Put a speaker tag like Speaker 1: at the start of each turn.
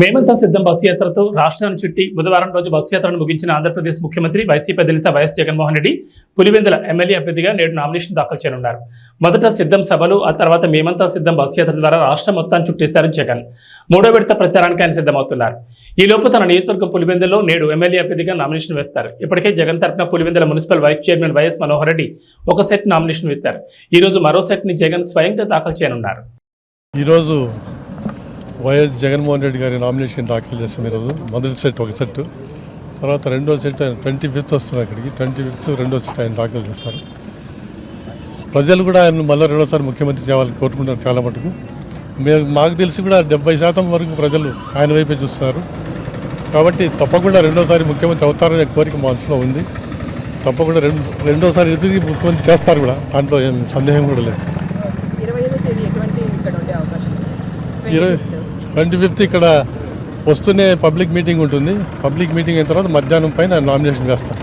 Speaker 1: మేమంతా సిద్ధం బస్సు యాత్రతో రాష్ట్రాన్ని చుట్టి బుధవారం రోజు బస్సు యాత్రను ముగించిన ఆంధ్రప్రదేశ్ ముఖ్యమంత్రి వైసీపీ అధినేత వైఎస్ జగన్మోహన్ రెడ్డి పులివెందుల ఎమ్మెల్యే అభ్యర్థిగా నేడు నామినేషన్ దాఖలు చేయనున్నారు. మొదట సిద్ధం సభలు, ఆ తర్వాత మేమంతా సిద్ధం బస్సు యాత్ర ద్వారా రాష్ట్రం మొత్తాన్ని చుట్టేశారు జగన్. మూడో విడత ప్రచారానికి ఆయన సిద్ధమవుతున్నారు. ఈ లోపు తన నియోజకవర్గం పులివెందులో నేడు ఎమ్మెల్యే అభ్యర్థిగా నామినేషన్ వేస్తారు. ఇప్పటికే జగన్ తరఫున Pulivendula municipal vice chairman YS Manohar Reddy ఒక సెట్ నామినేషన్ వేస్తారు. ఈ రోజు మరో సెట్ ని జగన్ స్వయంగా దాఖలు చేయనున్నారు.
Speaker 2: ఈరోజు వైఎస్ జగన్మోహన్ రెడ్డి గారి నామినేషన్ దాఖలు చేస్తాం. ఈరోజు మొదటి సెట్ ఒక సెట్, తర్వాత రెండో సెట్ ఆయన 25th వస్తున్నారు. ఇక్కడికి 25th రెండో సెట్ ఆయన దాఖలు చేస్తారు. ప్రజలు కూడా ఆయన మళ్ళీ రెండోసారి ముఖ్యమంత్రి చేయాలని కోరుకుంటారు చాలా మటుకు. మాకు తెలిసి కూడా 70% వరకు ప్రజలు ఆయన వైపే చూస్తున్నారు. కాబట్టి తప్పకుండా రెండోసారి ముఖ్యమంత్రి అవుతారనే కోరిక మా మనసులో ఉంది. తప్పకుండా రెండోసారి ఎదురు ముఖ్యమంత్రి చేస్తారు కూడా, దాంట్లో ఏం సందేహం కూడా లేదు. 25th ఇక్కడ వస్తూనే పబ్లిక్ మీటింగ్ ఉంటుంది. పబ్లిక్ మీటింగ్ అయిన తర్వాత మధ్యాహ్నం పైన నామినేషన్ వేస్తారు.